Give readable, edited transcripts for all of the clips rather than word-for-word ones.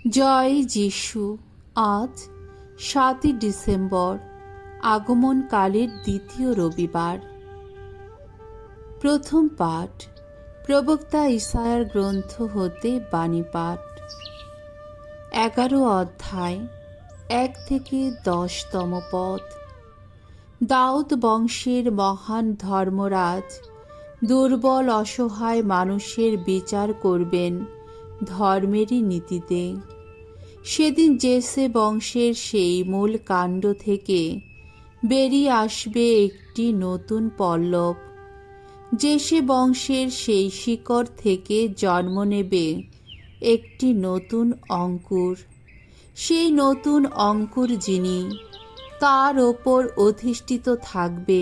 জয় যিশু। আজ ৭ই ডিসেম্বর, আগমনকালের দ্বিতীয় রবিবার। প্রথম পাঠ প্রবক্তা ইসায়ার গ্রন্থ হতে বাণী পাঠ। ১১ অধ্যায় ১ থেকে ১০তম পদ। দাউদ বংশের মহান ধর্মরাজ দুর্বল অসহায় মানুষের বিচার করবেন ধর্মেরই নীতিতে। সেদিন জেসে বংশের সেই মূল কাণ্ড থেকে বেরিয়ে আসবে একটি নতুন পল্লব। জেসে বংশের সেই শিকড় থেকে জন্ম নেবে একটি নতুন অঙ্কুর। সেই নতুন অঙ্কুর যিনি, তার ওপর অধিষ্ঠিত থাকবে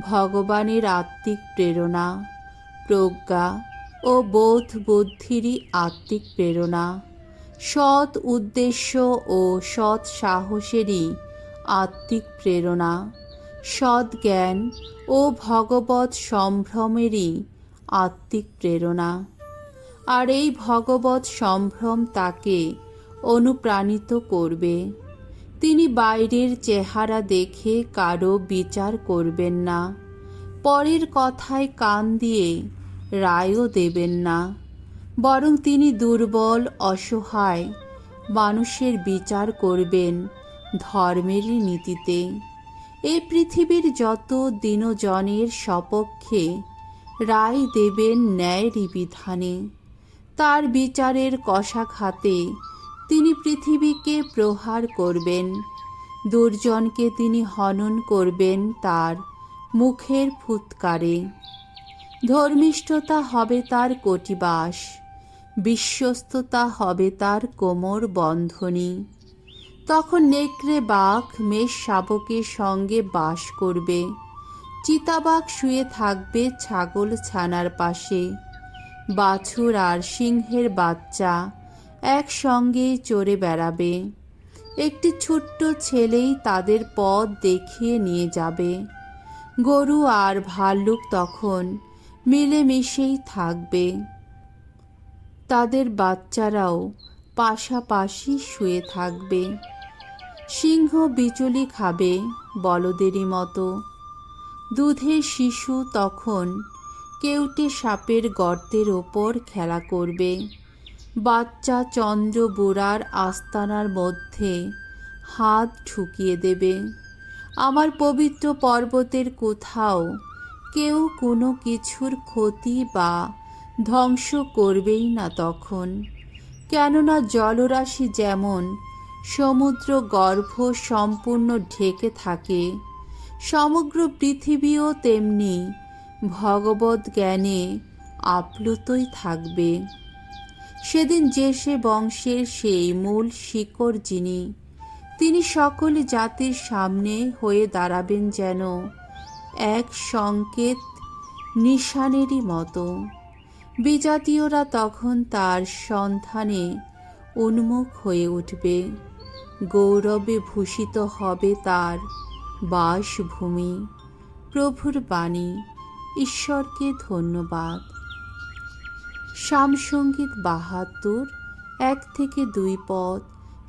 ভগবানের আত্মিক প্রেরণা, প্রজ্ঞা ও বোধ বুদ্ধিরই আত্মিক প্রেরণা, সৎ উদ্দেশ্য ও সৎ সাহসেরই আত্মিক প্রেরণা, সৎ জ্ঞান ও ভগবৎ সম্ভ্রমেরই আত্মিক প্রেরণা। আর এই ভগবৎ সম্ভ্রম তাকে অনুপ্রাণিত করবে। তিনি বাইরের চেহারা দেখে কারো বিচার করবেন না, পরের কথায় কান দিয়ে রায়ও দেবেন না, বরং তিনি দুর্বল অসহায় মানুষের বিচার করবেন ধর্মেরই নীতিতে। এই পৃথিবীর যত দীনজনের সপক্ষে রায় দেবেন ন্যায়েরই বিধানে। তার বিচারের কশাঘাতে তিনি পৃথিবীকে প্রহার করবেন, দুর্জনকে তিনি হনন করবেন তার মুখের ফুৎকারে। ধর্মিষ্ঠতা হবে তার কটিবাস, বিশ্বস্ততা হবে তার কোমর বন্ধনী। তখন নেকড়ে বাঘ মেষ শাবকের সঙ্গে বাস করবে, চিতাবাঘ শুয়ে থাকবে ছাগল ছানার পাশে, বাছুর আর সিংহের বাচ্চা একসঙ্গেই চড়ে বেড়াবে। একটি ছোট্ট ছেলেই তাদের পথ দেখিয়ে নিয়ে যাবে। গরু আর ভাল্লুক তখন মিলেমিশেই থাকবে, তাদের বাচ্চারাও পাশাপাশি শুয়ে থাকবে। সিংহ বিচুলি খাবে বলদেরই মতো। দুধের শিশু তখন কেউটে সাপের গর্তের ওপর খেলা করবে। বাচ্চা চন্দ্র বুড়ার আস্তানার মধ্যে হাত ঢুকিয়ে দেবে। আমার পবিত্র পর্বতের কোথাও কেউ কোনো কিছুর ক্ষতি বা ধ্বংস করবেই না তখন। কেননা জলরাশি যেমন সমুদ্র গর্ভ সম্পূর্ণ ঢেকে থাকে, সমগ্র পৃথিবীও তেমনি ভগবৎ জ্ঞানে আপ্লুতই থাকবে। সেদিন জেসে বংশের সেই মূল শিকড় যিনি, তিনি সকল জাতির সামনে হয়ে দাঁড়াবেন যেন এক সংকেত নিশানেরই মতো। বিজাতীয়রা তখন তার সন্ধানে উন্মুখ হয়ে উঠবে। গৌরবে ভূষিত হবে তার বাসভূমি। প্রভুর বাণী। ঈশ্বরকে ধন্যবাদ। সামসঙ্গীত ৭২, ১ থেকে ২ পদ,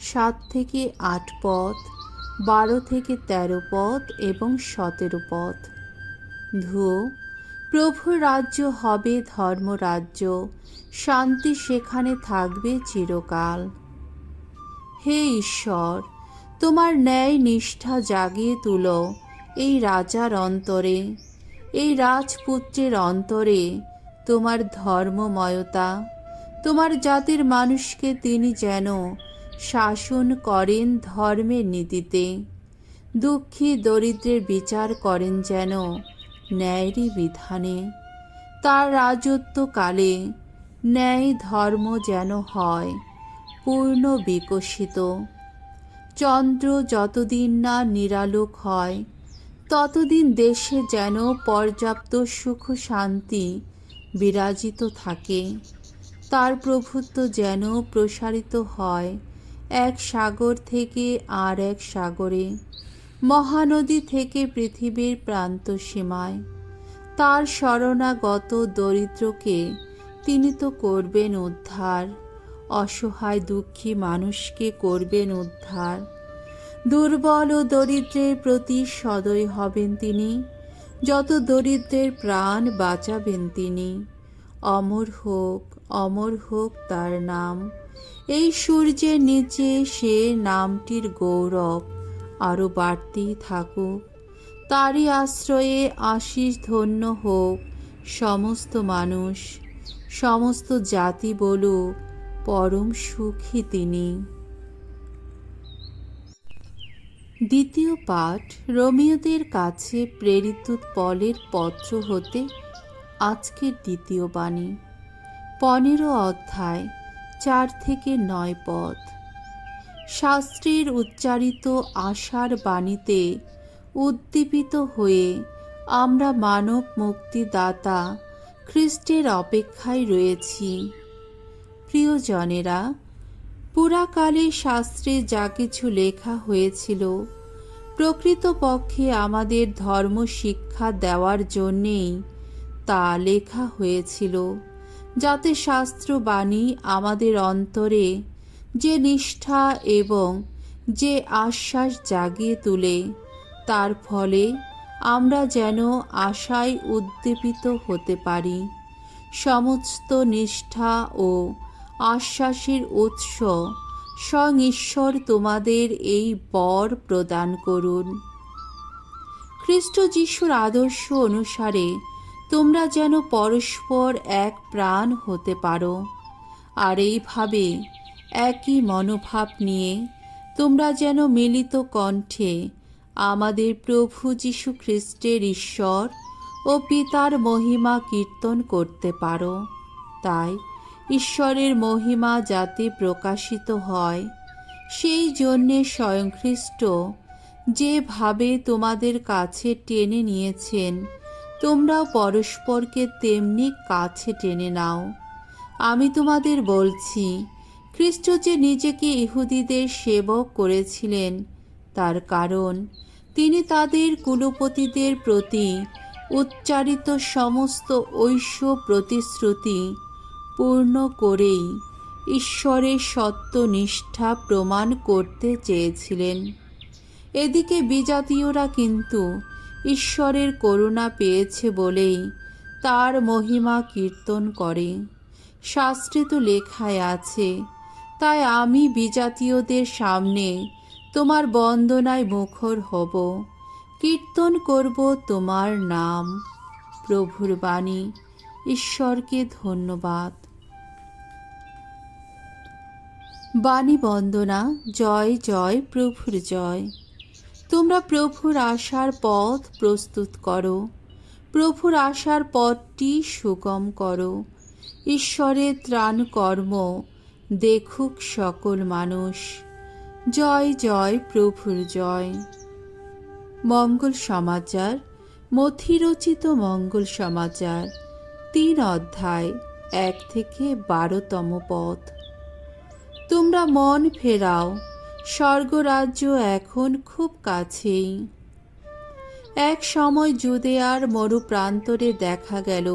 ৭ থেকে ৮ পদ, ১২ থেকে ১৩ পদ এবং ১৭ পদ। ধুয়ো। প্রভুর রাজ্য হবে ধর্মরাজ্য, শান্তি সেখানে থাকবে চিরকাল। হে ঈশ্বর, তোমার ন্যায় নিষ্ঠা জাগিয়ে তুলো এই রাজার অন্তরে, এই রাজপুত্রের অন্তরে তোমার ধর্মময়তা। তোমার জাতির মানুষকে তিনি যেন শাসন করেন ধর্মের নীতিতে, দুঃখী দরিদ্রের বিচার করেন যেন ন্যায়েরই বিধানে। তার রাজত্বকালে ন্যায় ধর্ম যেন হয় পূর্ণ বিকশিত। চন্দ্র যতদিন না নিরালোক হয়, ততদিন দেশে যেন পর্যাপ্ত সুখ শান্তি বিরাজিত থাকে। তার প্রভুত্ব যেন প্রসারিত হয় এক সাগর থেকে আর এক সাগরে, মহানদী থেকে পৃথিবীর প্রান্ত সীমায়। তার শরণাগত দরিদ্রকে তিনি তো করবেন উদ্ধার, অসহায় দুঃখী মানুষকে করবেন উদ্ধার। দুর্বল ও দরিদ্রের প্রতি সদয় হবেন তিনি, যত দরিদ্রের প্রাণ বাঁচাবেন তিনি। অমর হোক তার নাম। এই সূর্যের নিচে সে নামটির গৌরব আরও বাড়তেই থাকুক। তারই আশ্রয়ে আশিস ধন্য হোক সমস্ত মানুষ, সমস্ত জাতি বলুক পরম সুখী তিনি। দ্বিতীয় পাঠ রোমীয়দের কাছে প্রেরিত পলের পত্র হতে আজকের দ্বিতীয় বাণী। 15 অধ্যায় 4 থেকে 9 পদ। শাস্ত্রের উচ্চারিত আশার বাণীতে উদ্দীপিত হয়ে আমরা মানব মুক্তিদাতা খ্রিস্টের অপেক্ষায় রয়েছি। প্রিয়জনেরা, পুরাকালে শাস্ত্রে যা কিছু লেখা হয়েছিল প্রকৃতপক্ষে আমাদের ধর্ম শিক্ষা দেওয়ার জন্যেই তা লেখা হয়েছিল, যাতে শাস্ত্রবাণী আমাদের অন্তরে যে নিষ্ঠা এবং যে আশ্বাস জাগিয়ে তোলে, তার ফলে আমরা যেন আশায় উদ্দীপিত হতে পারি। সমস্ত নিষ্ঠা ও আশ্বাসের উৎস স্বয়ং ঈশ্বর তোমাদের এই বর প্রদান করুন। খ্রিস্ট যিশুর আদর্শ অনুসারে তোমরা যেন পরস্পর এক প্রাণ হতে পারো, আর এইভাবে একই মনোভাব নিয়ে তোমরা যেন মিলিত কণ্ঠে আমাদের প্রভু যীশু খ্রিস্টের ঈশ্বর ও পিতার মহিমা কীর্তন করতে পারো। তাই ঈশ্বরের মহিমা যাতে প্রকাশিত হয়, সেই জন্যে স্বয়ং খ্রিস্ট যেভাবে তোমাদের কাছে টেনে নিয়েছেন, তোমরাও পরস্পরকে তেমনি কাছে টেনে নাও। আমি তোমাদের বলছি, খ্রিস্ট যে নিজেকে ইহুদিদের সেবক করেছিলেন, তার কারণ তিনি তাদের কুলপতিদের প্রতি উচ্চারিত সমস্ত ঐশ্য প্রতিশ্রুতি পূর্ণ করেই ঈশ্বরের সত্যনিষ্ঠা প্রমাণ করতে চেয়েছিলেন। এদিকে বিজাতীয়রা কিন্তু ঈশ্বরের করুণা পেয়েছে বলেই তার মহিমা কীর্তন করে। শাস্ত্রে তো লেখায় আছে, তাই আমি বিজাতীয়দের সামনে তোমার বন্দনায় মুখর হব, কীর্তন করব তোমার নাম। প্রভুর বাণী। ঈশ্বরকে ধন্যবাদ। বাণী বন্দনা। জয় জয় প্রভুর জয়। তোমরা প্রভুর আসার পথ প্রস্তুত করো, প্রভুর আসার পথটি সুগম করো। ঈশ্বরের ত্রাণ কর্ম দেখুক সকল মানুষ। জয় জয় প্রভুর জয়। মঙ্গল সমাচার। মথি রচিত মঙ্গল সমাচার 3 অধ্যায় 1 থেকে 12তম পদ। তোমরা মন ফেরাও, স্বর্গরাজ্য এখন খুব কাছেই। এক সময় জুদেয়ার মরুপ্রান্তরে দেখা গেল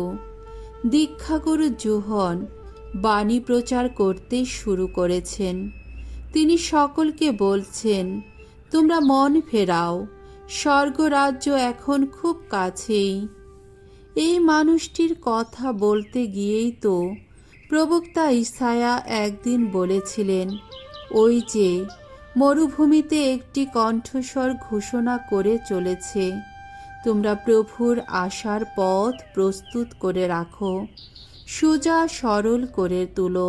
দীক্ষাগুরু যোহন বাণী প্রচার করতে শুরু করেছেন। তিনি সকলকে বলছেন, তোমরা মন ফেরাও, স্বর্গরাজ্য এখন খুব কাছেই। এই মানুষটির কথা বলতে গিয়েই তো প্রবক্তা ইসায়া একদিন বলেছিলেন, ওই যে মরুভূমিতে একটি কণ্ঠস্বর ঘোষণা করে চলেছে, তোমরা প্রভুর আসার পথ প্রস্তুত করে রাখো, সোজা সরল করে তুলো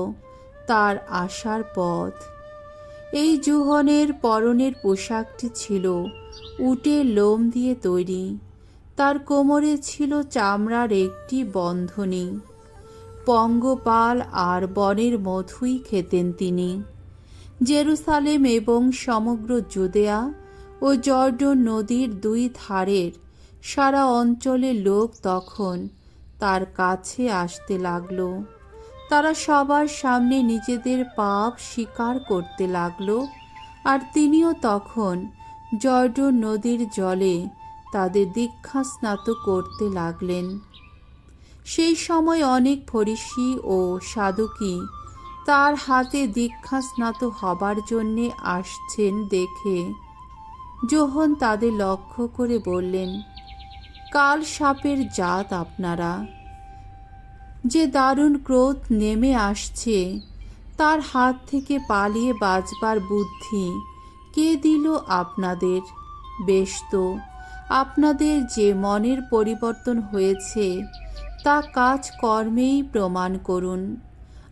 তার আসার পথ। এই যোহনের পরনের পোশাকটি ছিল উটের লোম দিয়ে তৈরি। তার কোমরে ছিল চামড়ার একটি বন্ধনী। পঙ্গপাল আর বনের মধুই খেতেন তিনি। জেরুসালেম এবং সমগ্র জুদেয়া ও জর্ডন নদীর 2 ধারের সারা অঞ্চলের লোক তখন তার কাছে আসতে লাগল। তারা সবার সামনে নিজেদের পাপ স্বীকার করতে লাগল, আর তিনিও তখন জর্ডন নদীর জলে তাদের দীক্ষাস্নাত করতে লাগলেন। সেই সময় অনেক ফরিসি ও সাদুকি তার হাতে দীক্ষাস্নাত হবার জন্যে আসছেন দেখে যোহন তাদের লক্ষ্য করে বললেন, কাল সাপের জাত আপনারা। যে দারুণ ক্রোধ নেমে আসছে, তার হাত থেকে পালিয়ে বাঁচবার বুদ্ধি কে দিল আপনাদের? বেশ তো, আপনাদের যে মনের পরিবর্তন হয়েছে তা কাজ কর্মেই প্রমাণ করুন।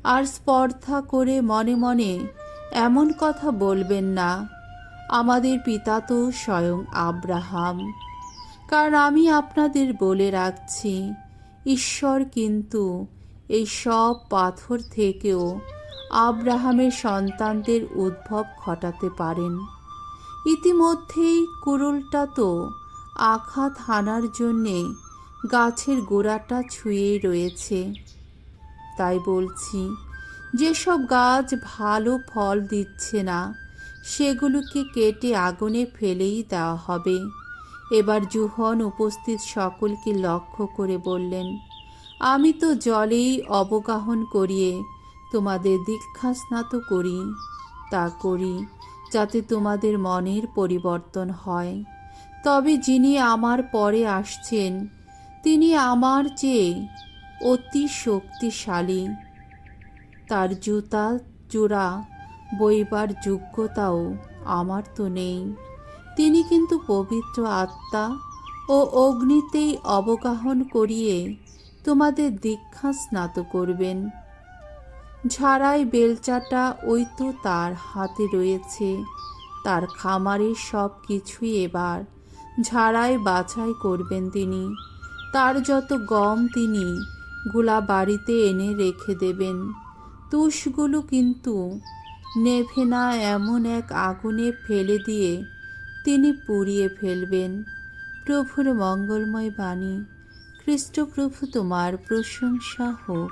আর স্পর্ধা করে মনে মনে এমন কথা বলবেন না, আমাদের পিতা তো স্বয়ং আব্রাহাম। কারণ আমি আপনাদের বলে রাখছি, ঈশ্বর কিন্তু এই সব পাথর থেকেও আব্রাহামের সন্তানদের উদ্ভব ঘটাতে পারেন। ইতিমধ্যেই কুড়ুলটা তো আঘাত হানার জন্যে গাছের গোড়াটা ছুঁয়েই রয়েছে। তাই বলছি, যেসব গাছ ভালো ফল দিচ্ছে না সেগুলোকে কেটে আগুনে ফেলেই দেওয়া হবে। এবার জুহন উপস্থিত সকলকে লক্ষ্য করে বললেন, আমি তো জলেই অবগাহন করিয়ে তোমাদের দীক্ষাস্নাত করি, তা করি যাতে তোমাদের মনের পরিবর্তন হয়। তবে যিনি আমার পরে আসছেন তিনি আমার চেয়ে অতি শক্তিশালী। তার জুতা জোড়া বইবার যোগ্যতাও আমার তো নেই। তিনি কিন্তু পবিত্র আত্মা ও অগ্নিতেই অবগাহন করিয়ে তোমাদের দীক্ষা স্নাত করবেন। ঝাড়াই বেলচাটা ওই তো তার হাতে রয়েছে। তার খামারের সব কিছুই এবার ঝাড়াই বাছাই করবেন তিনি। তার যত গম তিনি গুলা বাড়িতে এনে রেখে দেবেন। তুষগুলো কিন্তু নেভে না এমন এক আগুনে ফেলে দিয়ে তিনি পুড়িয়ে ফেলবেন। প্রভুর মঙ্গলময় বাণী। খ্রিস্টপ্রভু তোমার প্রশংসা হোক।